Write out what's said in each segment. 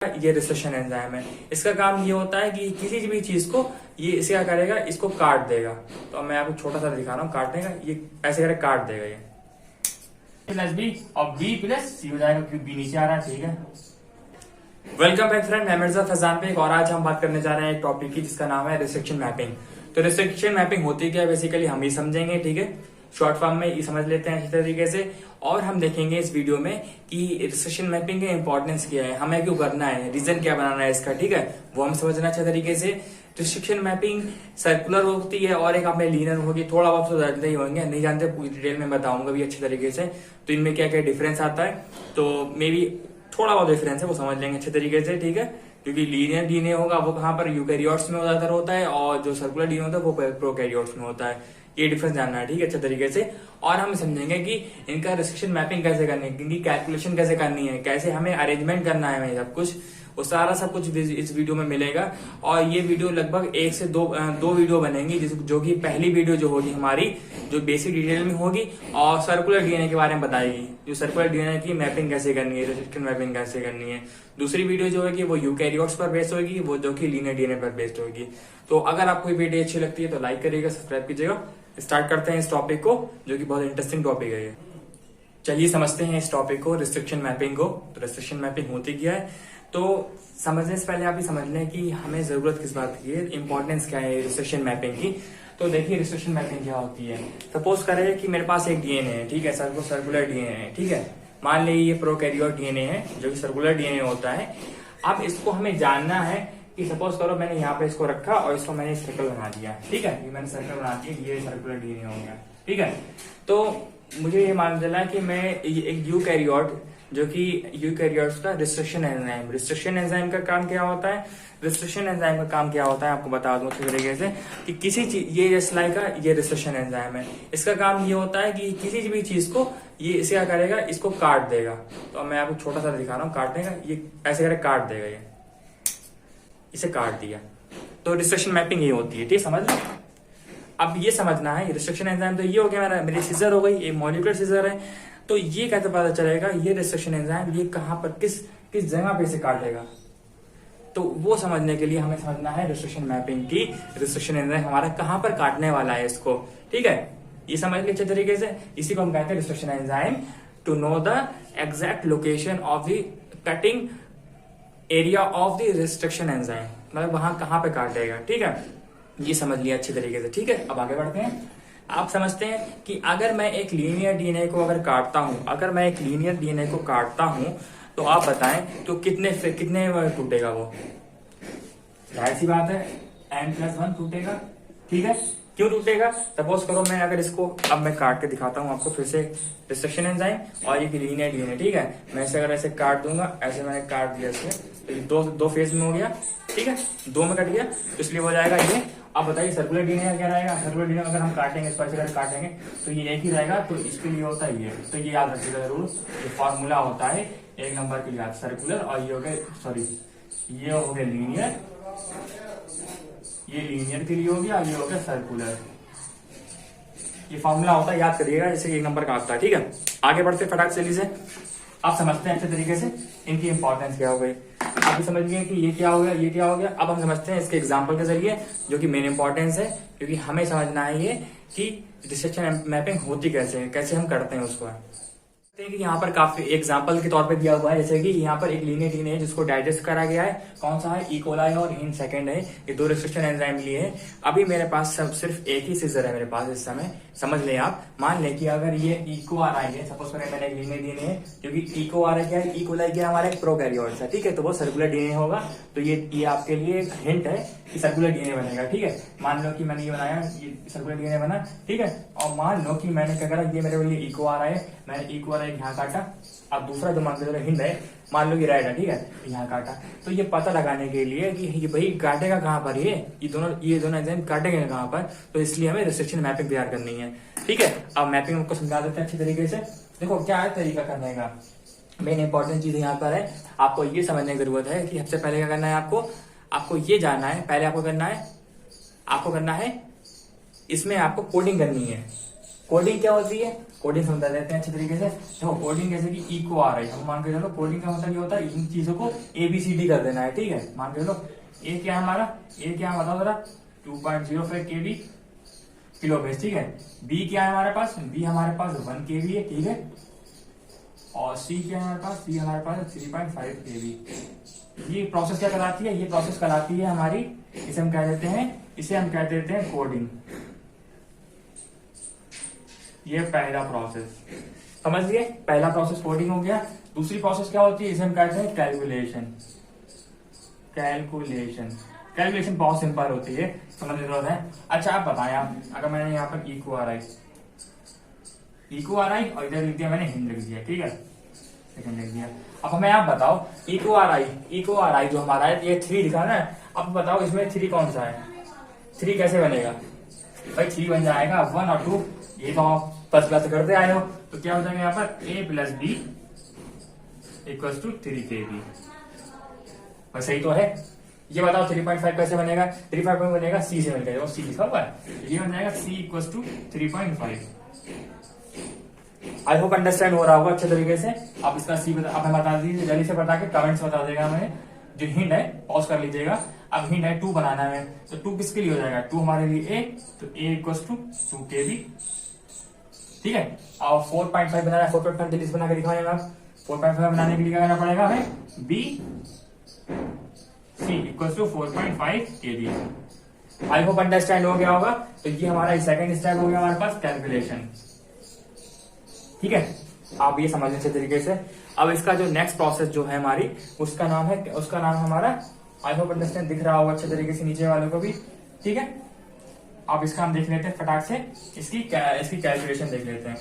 ये recession enzyme है। इसका काम ये होता है कि किसी भी चीज को ये इसे क्या करेगा, इसको काट देगा। तो मैं आपको छोटा सा दिखा रहा हूँ, काटने का ये ऐसे करके काट देगा। ये प्लस बी और बी प्लस सी हो जाएगा क्योंकि बी नीचे आ रहा है। ठीक है, वेलकम बैक फ्रेंड, मैं मिर्जा फैजान पे और आज हम बात करने जा रहे हैं एक टॉपिक की जिसका नाम है रिस्ट्रिक्शन मैपिंग। तो रिस्ट्रिक्शन मैपिंग होती क्या है बेसिकली हम ही समझेंगे। ठीक है, शॉर्ट फॉर्म में ये समझ लेते हैं अच्छी तरीके से। और हम देखेंगे इस वीडियो में कि रिस्ट्रिक्शन मैपिंग का इंपॉर्टेंस क्या है, हमें क्यों करना है, रीजन क्या बनाना है इसका। ठीक है, वो हम समझना अच्छे तरीके से। रिस्ट्रिक्शन मैपिंग सर्कुलर होती है और एक आपने लीनियर होगी। थोड़ा बहुत तो जानते ही होंगे, नहीं जानते पूरी डिटेल में बताऊंगा भी अच्छे तरीके से। तो इनमें क्या क्या डिफरेंस आता है, तो मे बी थोड़ा बहुत डिफरेंस है, वो समझ लेंगे अच्छे तरीके से। ठीक है, क्योंकि लीनियर डीएनए होगा वो कहाँ पर यूकैरियोट्स में ज्यादातर होता है और जो सर्कुलर डीएनए होता है वो प्रोकैरियोट्स में होता है। ये डिफरेंस जानना है, ठीक है, अच्छे तरीके से। और हम समझेंगे कि इनका रिस्ट्रिक्शन मैपिंग कैसे करनी है, इनकी कैलकुलेशन कैसे करनी है, कैसे हमें अरेंजमेंट करना है, हमें सब कुछ वो सारा सब कुछ इस वीडियो में मिलेगा। और ये वीडियो लगभग एक से दो वीडियो बनेंगी, जो कि पहली वीडियो जो होगी हमारी जो बेसिक डिटेल में होगी और सर्कुलर डीएनए के बारे में बताएगी, जो सर्कुलर डीएनए की मैपिंग कैसे करनी है, रिस्ट्रिक्शन मैपिंग कैसे करनी है। दूसरी वीडियो जो होगी वो यूकैरियोट्स पर बेस्ड होगी, वो जो कि लीनियर डीएनए पर बेस्ड होगी। तो अगर आपको ये वीडियो अच्छी लगती है तो लाइक करिएगा, सब्सक्राइब कीजिएगा। स्टार्ट करते हैं इस टॉपिक को, जो कि बहुत इंटरेस्टिंग टॉपिक है ये। चलिए समझते हैं इस टॉपिक को, रिस्ट्रिक्शन मैपिंग को। तो रिस्ट्रिक्शन मैपिंग होती क्या है, तो समझने से पहले आप ये समझ लें कि हमें जरूरत किस बात की है, इंपॉर्टेंस क्या है रिस्ट्रिक्शन मैपिंग की। तो देखिए रिस्ट्रिक्शन मैपिंग क्या होती है। सपोज करें कि मेरे पास एक डीएनए है, ठीक है, सर्कुलर डीएनए है। ठीक है, मान लीजिए ये प्रोकैरियोट डीएनए है जो कि सर्कुलर डीएनए होता है। अब इसको हमें जानना है कि सपोज करो मैंने यहाँ पे इसको रखा और इसको मैंने सर्कल बना दिया। ठीक है, ये मैंने सर्कल बना दिया, ये सर्कुलर डीएनए हो गया। ठीक है, तो मुझे ये मान चला कि मैं एक यूकैरियोट जो कि यूकैरियोट्स का रिस्ट्रिक्शन एंजाइम का काम क्या होता है। रिस्ट्रिक्शन एंजाइम का काम क्या होता है आपको बता दूं अच्छे तरीके से कि किसी चीज, ये एसलाई का ये रिस्ट्रिक्शन एंजाइम है। इसका काम ये होता है कि किसी भी चीज को ये इसे क्या करेगा, इसको काट देगा। तो मैं आपको छोटा सा दिखा रहा हूँ, काटने का ये ऐसे करके काट देगा, ये इसे काट दिया। तो रिस्ट्रिक्शन मैपिंग ये होती है। ठीक, समझ लो। अब ये समझना है रिस्ट्रिक्शन एंजाइम तो ये हो गया, मेरी सीजर हो गई, ये मॉलिक्यूलर सीजर है। तो ये कैसे पता चलेगा ये रिस्ट्रिक्शन एंजाइम ये कहां पर किस जगह पे इसे काटेगा। तो वो समझने के लिए हमें समझना है रिस्ट्रिक्शन मैपिंग की, रिस्ट्रिक्शन एंजाइम हमारा कहां पर काटने वाला है इसको। ठीक है, ये समझ लीजिए अच्छे तरीके से। इसी को हम कहते हैं restriction enzyme to know the exact location of the cutting area of the restriction enzyme, मतलब वहां कहां पे काटेगा। ठीक है, ये समझ लिया अच्छे तरीके से। ठीक है, अब आगे बढ़ते हैं। आप समझते हैं कि अगर मैं एक लीनियर डीएनए को अगर काटता हूं, तो आप बताएं तो कितने टूटेगा वो। जाहिर सी बात है n+1 टूटेगा। ठीक है, क्यों टूटेगा, सपोज करो मैं अगर इसको अब मैं काट के दिखाता हूं आपको फिर से। रिस्ट्रिक्शन एंजाइम और ये लीनियर डीएनए, ठीक है, मैं इसे अगर ऐसे काट दूंगा, ऐसे मैंने काट दिया इसे, तो ये दो फेज में हो गया। ठीक है, दो में कट गया, तो इसलिए हो जाएगा ये। अब बताइए सर्कुलर डीएनए क्या रहेगा। सर्कुलर डीएनए अगर हम काटेंगे, इसको ऐसे करके काटेंगे तो ये एक ही रहेगा। तो इसके लिए होता है ये, तो ये याद रखिएगा जरूर, ये फॉर्मूला होता है एक नंबर के लिए सर्कुलर, और ये हो गया ये हो गया लीनियर, ये लीनियर के लिए हो गया, ये हो गया सर्कुलर। ये फॉर्मूला होता है, याद करिएगा, जैसे एक नंबर का आता है। ठीक है, आगे बढ़ते फटाक से से आप समझते हैं अच्छे तरीके से इनकी इंपॉर्टेंस क्या हो गई। आप भी समझ गए कि ये क्या हो गया, ये क्या हो गया। अब हम समझते हैं इसके एग्जांपल के जरिए, जो कि मेन इंपॉर्टेंस है, क्योंकि हमें समझना है ये कि रिस्ट्रिक्शन मैपिंग होती कैसे हम करते हैं उसको। कि यहाँ पर काफी एग्जांपल के तौर पे दिया हुआ है, जैसे कि यहाँ पर एक लीनियर डीएनए है जिसको डाइजेस्ट करा गया है। कौन सा है, इकोलाई और इन सेकंड है। ये दो रिस्ट्रिक्शन एंजाइम लिए हैं। अभी मेरे पास सिर्फ एक ही सीजर है मेरे पास इस समय, समझ लें आप। मान लें कि अगर ये इको आ रहा है, सपोज करें मैंने एक लीनियर डीएनए है, क्योंकि इको आ रहा है क्या है, इकोलाई क्या हमारा एक प्रोकैरियोट्स है। ठीक है, तो वो सर्कुलर डीएनए होगा। तो ये आपके लिए एक हिंट है कि सर्कुलर डीएनए बनेगा। ठीक है, मान लो कि मैंने ये बनाया, ये सर्कुलर डीएनए बना। ठीक है, और मान लो कि मैंने क्या करा, ये मेरे लिए इको आ रहा है, मैंने इको आ रहा है यहाँ काटा। अब दूसरा जो मान लो हिंद है, मान लो ये रेड है, ठीक है, यहाँ काटा। तो ये पता लगाने के लिए कि ये भाई काटेगा कहाँ पर, ये दोनों एंजाइम काटेंगे कहाँ पर, तो इसलिए हमें रिस्ट्रिक्शन मैपिंग तैयार करनी है। ठीक है, अब मैपिंग आपको समझा देते हैं अच्छे तरीके से। देखो क्या है तरीका करने का, मेन इंपॉर्टेंट चीज यहाँ पर है, आपको ये समझने की जरूरत है कि सबसे पहले क्या करना है, आपको ये जानना है, पहले आपको करना है इसमें आपको कोडिंग करनी है। कोडिंग क्या होती है, कोडिंग समझा देते हैं अच्छे तरीके से। देखो कोडिंग जैसे कि इको आ रही है, हम मान के चलो कोडिंग का मतलब ये होता है इन चीजों को ABCD कर देना है, ठीक है। मान के चलो ए क्या है हमारा, ए क्या है बताओ जरा, 2.05 kb किलो बेस, ठीक है। बी क्या है हमारे पास, बी हमारे पास 1 kb है, ठीक है। और सी क्या है हमारे पास, सी हमारे पास 3.5 kb। ये प्रोसेस क्या कहलाती है, ये प्रोसेस कहलाती है हमारी, इसे हम कह देते हैं कोडिंग। ये पहला प्रोसेस समझ लिए, पहला प्रोसेस कोडिंग हो गया। दूसरी प्रोसेस क्या होती है, इसे हम कहते हैं कैलकुलेशन। कैलकुलेशन बहुत सिंपल होती है, समझ की जरूरत है। अच्छा आप बताएं, आप अगर मैंने यहाँ पर इको आ रहा है और इधर लिख दिया मैंने हिंद लिख दिया, ठीक है, सेकंड लिख दिया। अब हमें आप बताओ इको आ रहा है जो हमारा है, ये 3 लिखा ना। अब बताओ इसमें 3 कौन सा है, 3 कैसे बनेगा भाई, 3 बन जाएगा 1 और 2। ये तो आप फर्स्ट क्लास से करते आए हो, तो क्या हो जाएगा यहाँ पर a + b = 3 kb। बस सही तो है। ये बताओ 3.5 कैसे बनेगा, 3.5 बनेगा c से मिलकर, c लिखा हुआ है, ये बन जाएगा c = 3.5। आई होप अंडरस्टैंड हो रहा होगा अच्छे तरीके से। आप इसका सी आप हमें बता दीजिए, जल्दी से बता के कमेंट्स बता देगा हमें। जो हिंट है पॉज कर लीजिएगा। अब हिंट है 2 बनाना है, तो 2 किसके लिए हो जाएगा, 2 हमारे लिए a, तो a = 2 kb, ठीक है। और 4.5 बनाना है, 4.5 जल्दी से बना के दिखाएंगे आप। 4.5 बनाने के लिए क्या करना पड़ेगा हमें, b c = 4.5 kb। I hope understand हो गया होगा। तो ये हमारा सेकंड स्टेप हो गया हमारे पास कैलकुलेशन, ठीक है। आप ये समझ अच्छे तरीके से। अब इसका जो नेक्स्ट प्रोसेस जो है हमारी, उसका नाम हमारा, आई होप अंडरस्टैंड दिख रहा होगा अच्छे तरीके से नीचे वालों को भी, ठीक है। अब इसका हम देख लेते हैं फटाक से, इसकी कैलकुलेशन देख लेते हैं,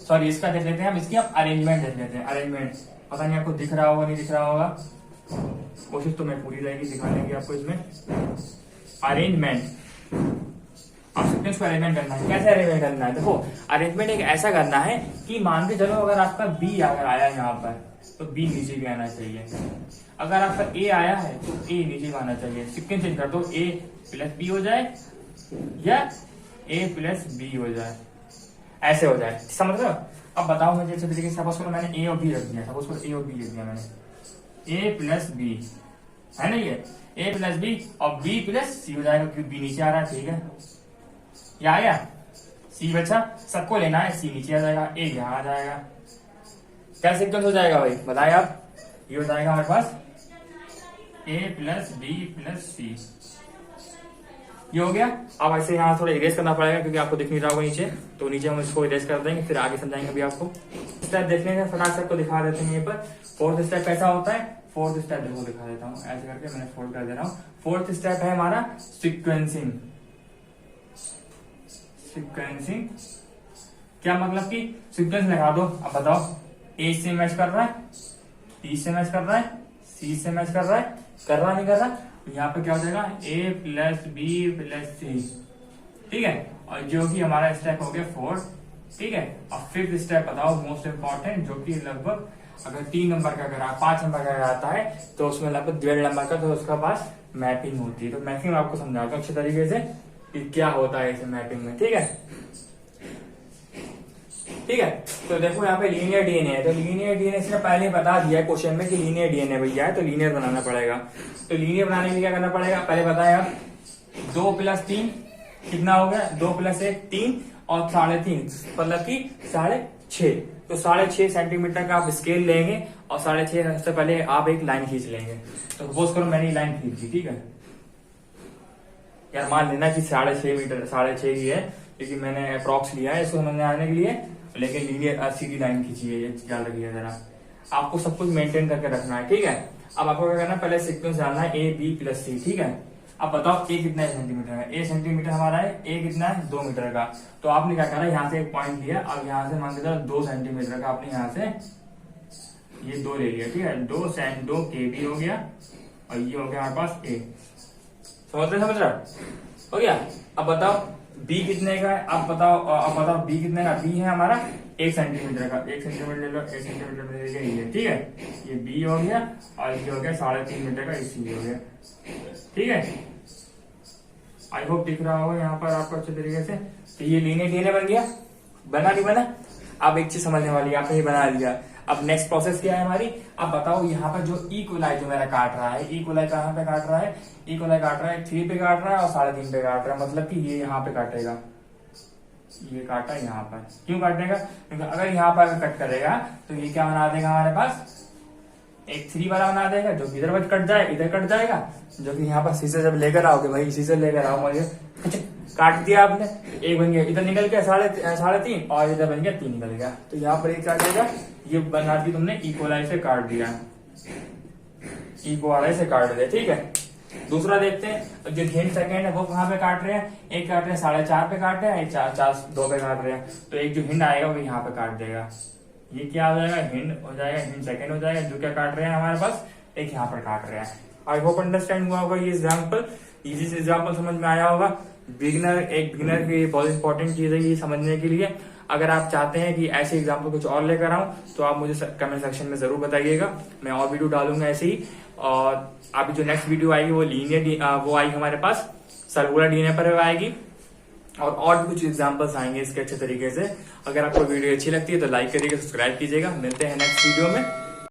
सॉरी इसका देख लेते हैं हम, इसकी अरेंजमेंट देख लेते हैं। अरेंजमेंट पता नहीं आपको दिख रहा होगा नहीं दिख रहा होगा, कोशिश तो मैं पूरी रहेगी दिखाने की आपको। इसमें अरेंजमेंट, आप सीक्वेंस को अरेंजमेंट करना है। कैसे अरेंजमेंट करना है, देखो अरेंजमेंट एक ऐसा करना है कि मान के चलो अगर आपका बी अगर आया यहाँ पर, तो बी नीचे भी आना चाहिए। अगर आपका ए आया है तो ए नीचे भी आना चाहिए। सीक्वेंस चेंज कर दो, a + b हो जाए या a + b हो जाए, ऐसे हो जाए, समझ रहे हो। अब बताओ मुझे अच्छे तरीके से। सपोज करो मैंने a और b रख दिया, सपोज करो a और b लिख दिया मैंने, a + b है ना, ये a + b और b + c हो जाएगा, क्योंकि b नीचे आ रहा है, ठीक है। क्या आया, सी बचा, सबको लेना है, सी नीचे आ जाएगा, ए यहाँ आ जाएगा। क्या सीक्वेंस हो जाएगा भाई बताए आप, ये हो जाएगा हमारे पास a + b + c, ये हो गया। अब ऐसे यहाँ थोड़ा इरेज करना पड़ेगा क्योंकि आपको दिख नहीं रहा होगा नीचे, तो नीचे हम इसको इरेज कर देंगे, फिर आगे समझाएंगे अभी आपको। स्टेप देखने का फटाक से आपको दिखा देते हैं। ये पर 4th स्टेप कैसा होता है, 4th स्टेप देखो दिखा देता हूँ, ऐसे करके मैंने फोल्ड कर दे रहा हूँ। 4th स्टेप है हमारा सीक्वेंसिंग। क्या मतलब कि सीक्वेंस लगा दो। अब बताओ ए से मैच कर रहा है, बी से मैच कर रहा है, सी से मैच कर रहा है, नहीं कर रहा, तो यहाँ पे क्या हो जाएगा a + b + c, ठीक है। और जो कि हमारा स्टेप हो गया 4, ठीक है। अब 5th स्टेप बताओ, मोस्ट इंपॉर्टेंट, जो कि लगभग अगर 3 नंबर का अगर 5 नंबर का आता है तो उसमें लगभग 1.5 नंबर का तो उसका पास मैपिंग होती है। तो मैपिंग आपको समझाता हूँ अच्छे तरीके से कि क्या होता है इस मैपिंग में, ठीक है। तो देखो यहाँ पे लीनियर डीएनए है, तो लीनियर डीएनए से पहले बता दिया है क्वेश्चन में कि लीनियर डीएनए भैया है, तो लीनियर बनाना पड़ेगा। तो लीनियर बनाने के लिए क्या करना पड़ेगा, पहले बताया आप 2 + 3 कितना हो गया, 2 + 1 3 और 3.5 मतलब कि 6.5। तो 6.5 सेंटीमीटर का आप स्केल लेंगे और 6.5 से पहले आप एक लाइन खींच लेंगे। तो सपोज करो मैंने लाइन खींच दी, ठीक है यार, मान लेना कि 6.5 मीटर 6.5 ही है, क्योंकि मैंने अप्रॉक्स लिया है इसको समझने आने के लिए, लेकिन लीनियर सीधी लाइन खींची है, ये ख्याल रखिए जरा। आपको सब कुछ मेंटेन करके रखना है, ठीक है। अब आपको क्या करना है, पहले सीक्वेंस डालना है a b + c, ठीक है। अब बताओ a कितना सेंटीमीटर है, a सेंटीमीटर हमारा है, a कितना है 2 मीटर का। तो आपने क्या करा, यहाँ से एक पॉइंट लिया, अब यहाँ से मान लीजिए 2 सेंटीमीटर का आपने यहाँ से ये 2 ले लिया, ठीक है। 2 kb हो गया और ये हो गया हमारे पास a, समझ रहा हो गया। अब बताओ b कितने का है, अब बताओ b कितने का, b है हमारा 1 सेंटीमीटर का, 1 सेंटीमीटर ले लो, 1 सेंटीमीटर में ले लिया, ठीक है। ये b हो गया और ये हो गया 3.5 मीटर का, इसी हो गया, ठीक है। आई होप दिख रहा होगा यहाँ पर आपको अच्छे तरीके से। तो ये लीनियर डीएनए बन गया, बना। अब एक चीज समझने वाली है, आपने ये बना लिया। अब नेक्स्ट प्रोसेस क्या है हमारी, अब बताओ यहाँ पर जो इक्वलाई जो मेरा काट रहा है, इक्वलाई कहाँ पे काट रहा है, इक्वलाई काट रहा है 3 पे काट रहा है और 3.5 पे काट रहा है, मतलब कि ये यहाँ पे काटेगा, ये काटा यहाँ पर। क्यों काटेगा, क्योंकि अगर यहाँ पर कट करेगा तो ये क्या बना देगा हमारे पास, एक 3 वाला बना देगा, जो कि इधर कट जाए, इधर कट जाएगा, जो कि यहाँ पर शीशे जब लेकर आओगे भाई, शीशे लेकर आओ मुझे, काट दिया आपने, एक बन गया, इधर निकल गया 3.5 और इधर बन गया 3 निकल गया। तो यहाँ पर एक काटेगा, ये बना दी तुमने इक्वलाई से काट दिया, इक्वलाई से काट दिया, ठीक है। दूसरा देखते हैं, जो हिंड सेकंड है वो कहाँ पे काट रहे हैं, एक काट रहे हैं 4.5 पे काट रहे हैं, एक 4.2 पे काट रहे हैं, तो एक जो हिंड आएगा वो यहाँ पे काट देगा, ये क्या हो जाएगा, हिंड हो जाएगा, हिंड सेकंड हो जाएगा, जो क्या काट रहे हैं हमारे पास, एक यहाँ पर काट रहे हैं। आई होप अंडरस्टैंड हुआ होगा ये एग्जाम्पल, इजी से एग्जाम्पल समझ में आया होगा। एक बिगिनर की बहुत इंपॉर्टेंट चीज है ये समझने के लिए। अगर आप चाहते हैं कि ऐसे एग्जाम्पल कुछ और लेकर आऊं तो आप मुझे कमेंट सेक्शन में जरूर बताइएगा, मैं और वीडियो डालूंगा ऐसे ही। और अभी जो नेक्स्ट वीडियो आएगी वो लीनियर वो आएगी हमारे पास, सर्कुलर डीएनए पर आएगी, और भी कुछ एग्जांपल्स आएंगे इसके अच्छे तरीके से। अगर आपको वीडियो अच्छी लगती है तो लाइक करिएगा, सब्सक्राइब कीजिएगा। मिलते हैं नेक्स्ट वीडियो में।